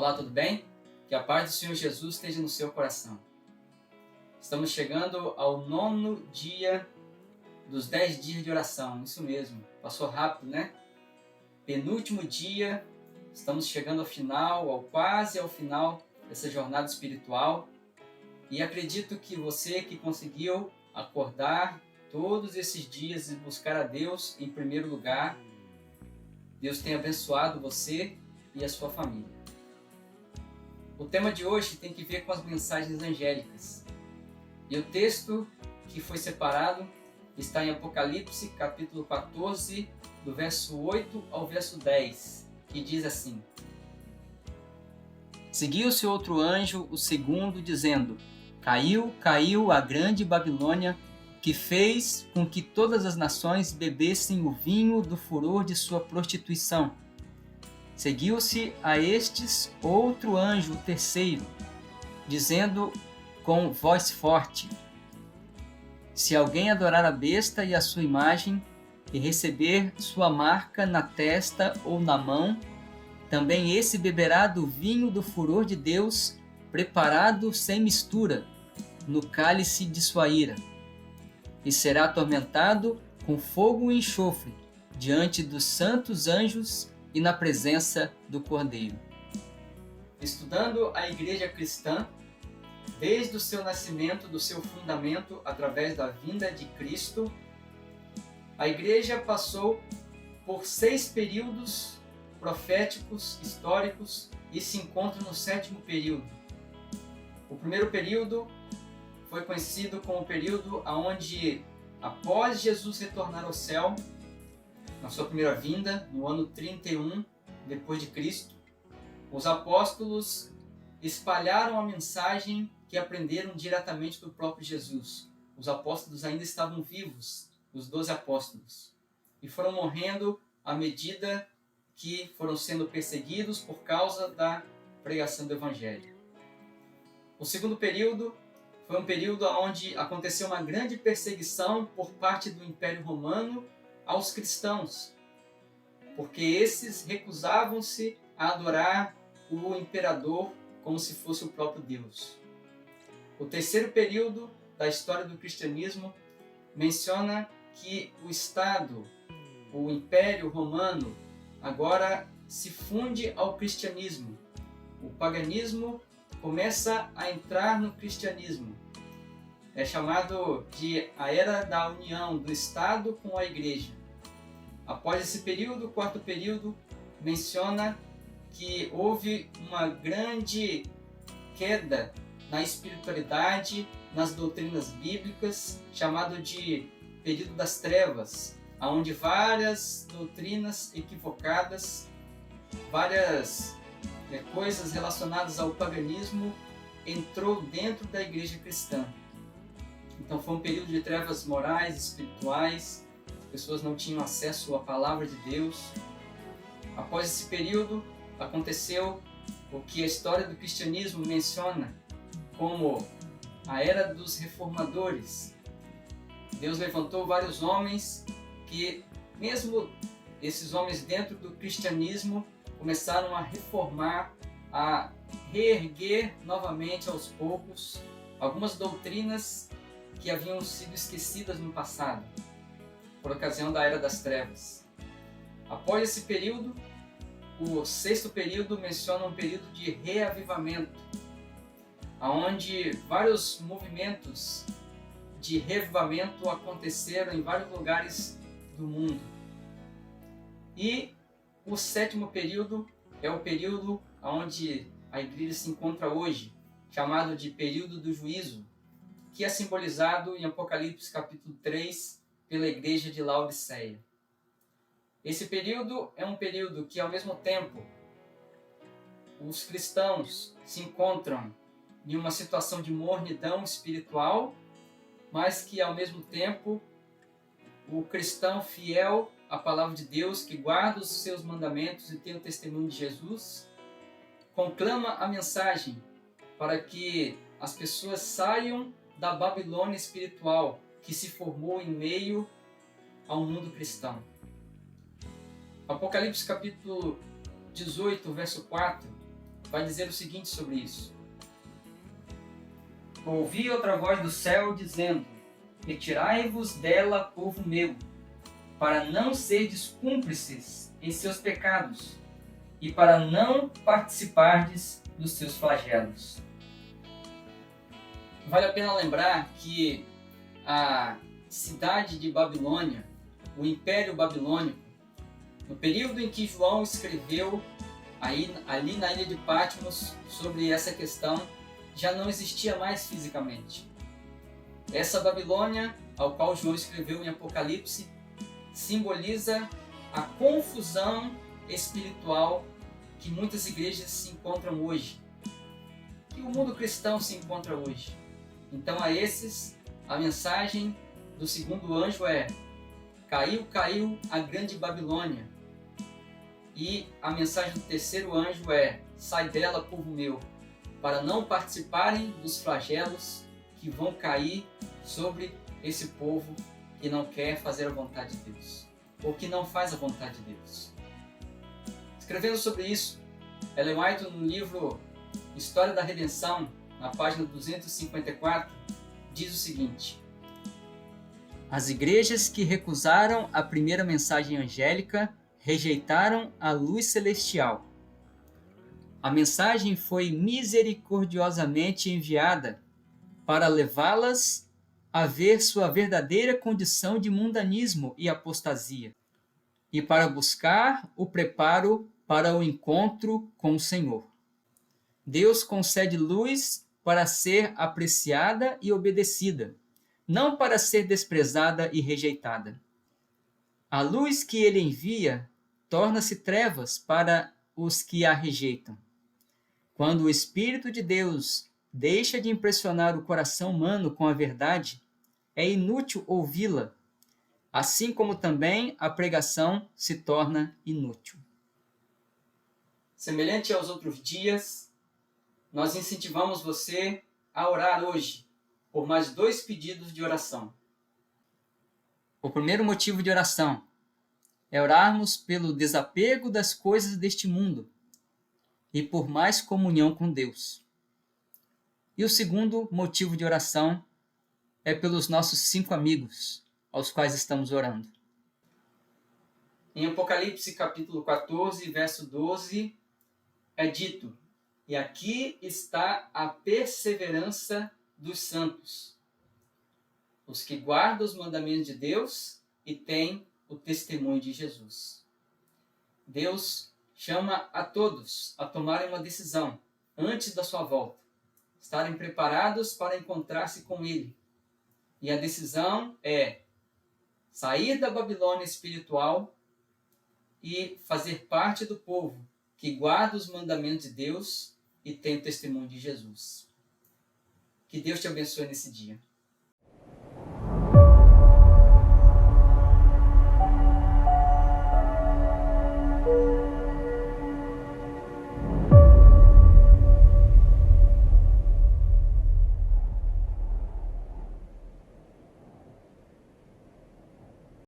Olá, tudo bem? Que a paz do Senhor Jesus esteja no seu coração. Estamos chegando ao 9º dia dos 10 dias de oração. Isso mesmo, passou rápido, né? Penúltimo dia, estamos chegando ao final, quase ao final dessa jornada espiritual. E acredito que você que conseguiu acordar todos esses dias e buscar a Deus em primeiro lugar, Deus tem abençoado você e a sua família. O tema de hoje tem que ver com as mensagens angélicas. E o texto que foi separado está em Apocalipse, capítulo 14, do verso 8 ao verso 10, que diz assim: Seguiu-se outro anjo, o segundo, dizendo: Caiu a grande Babilônia, que fez com que todas as nações bebessem o vinho do furor de sua prostituição. Seguiu-se a estes outro anjo, o terceiro, dizendo com voz forte: Se alguém adorar a besta e a sua imagem, e receber sua marca na testa ou na mão, também esse beberá do vinho do furor de Deus, preparado sem mistura, no cálice de sua ira, e será atormentado com fogo e enxofre, diante dos santos anjos e na presença do Cordeiro. Estudando a igreja cristã, desde o seu nascimento, do seu fundamento, através da vinda de Cristo, a igreja passou por 6 períodos proféticos, históricos, e se encontra no 7º período. O primeiro período foi conhecido como o período onde, após Jesus retornar ao céu, na sua primeira vinda, no ano 31 depois de Cristo, os apóstolos espalharam a mensagem que aprenderam diretamente do próprio Jesus. Os apóstolos ainda estavam vivos, os 12 apóstolos, e foram morrendo à medida que foram sendo perseguidos por causa da pregação do Evangelho. O segundo período foi um período onde aconteceu uma grande perseguição por parte do Império Romano aos cristãos, porque esses recusavam-se a adorar o imperador como se fosse o próprio Deus. O terceiro período da história do cristianismo menciona que o Estado, o Império Romano, agora se funde ao cristianismo. O paganismo começa a entrar no cristianismo. É chamado de a Era da União do Estado com a Igreja. Após esse período, o quarto período menciona que houve uma grande queda na espiritualidade, nas doutrinas bíblicas, chamado de período das trevas, onde várias doutrinas equivocadas, várias coisas relacionadas ao paganismo entrou dentro da igreja cristã. Então foi um período de trevas morais, espirituais, as pessoas não tinham acesso à palavra de Deus. Após esse período, aconteceu o que a história do cristianismo menciona como a Era dos Reformadores. Deus levantou vários homens que, mesmo esses homens dentro do cristianismo, começaram a reformar, a reerguer novamente aos poucos algumas doutrinas que haviam sido esquecidas no passado, por ocasião da Era das Trevas. Após esse período, o 6º período menciona um período de reavivamento, onde vários movimentos de reavivamento aconteceram em vários lugares do mundo. E o 7º período é o período onde a igreja se encontra hoje, chamado de período do juízo, que é simbolizado em Apocalipse capítulo 3 pela igreja de Laodiceia. Esse período é um período que, ao mesmo tempo, os cristãos se encontram em uma situação de mornidão espiritual, mas que, ao mesmo tempo, o cristão fiel à palavra de Deus, que guarda os seus mandamentos e tem o testemunho de Jesus, conclama a mensagem para que as pessoas saiam da Babilônia espiritual que se formou em meio ao mundo cristão. Apocalipse capítulo 18, verso 4, vai dizer o seguinte sobre isso: ouvi outra voz do céu dizendo: retirai-vos dela, povo meu, para não serdes cúmplices em seus pecados e para não participardes dos seus flagelos. Vale a pena lembrar que a cidade de Babilônia, o Império Babilônico, no período em que João escreveu ali na ilha de Patmos sobre essa questão, já não existia mais fisicamente. Essa Babilônia, ao qual João escreveu em Apocalipse, simboliza a confusão espiritual que muitas igrejas se encontram hoje, que o mundo cristão se encontra hoje. Então a esses, a mensagem do segundo anjo é: caiu, caiu a grande Babilônia. E a mensagem do terceiro anjo é: sai dela, povo meu, para não participarem dos flagelos que vão cair sobre esse povo que não quer fazer a vontade de Deus, ou que não faz a vontade de Deus. Escrevendo sobre isso, Ellen White, no livro História da Redenção, na página 254, diz o seguinte: as igrejas que recusaram a primeira mensagem angélica rejeitaram a luz celestial. A mensagem foi misericordiosamente enviada para levá-las a ver sua verdadeira condição de mundanismo e apostasia, e para buscar o preparo para o encontro com o Senhor. Deus concede luz para ser apreciada e obedecida, não para ser desprezada e rejeitada. A luz que ele envia torna-se trevas para os que a rejeitam. Quando o Espírito de Deus deixa de impressionar o coração humano com a verdade, é inútil ouvi-la, assim como também a pregação se torna inútil. Semelhante aos outros dias, nós incentivamos você a orar hoje por mais 2 pedidos de oração. O primeiro motivo de oração é orarmos pelo desapego das coisas deste mundo e por mais comunhão com Deus. E o segundo motivo de oração é pelos nossos 5 amigos, aos quais estamos orando. Em Apocalipse capítulo 14, verso 12, é dito: e aqui está a perseverança dos santos, os que guardam os mandamentos de Deus e têm o testemunho de Jesus. Deus chama a todos a tomarem uma decisão antes da sua volta, estarem preparados para encontrar-se com Ele. E a decisão é sair da Babilônia espiritual e fazer parte do povo que guarda os mandamentos de Deus e tem o testemunho de Jesus. Que Deus te abençoe nesse dia.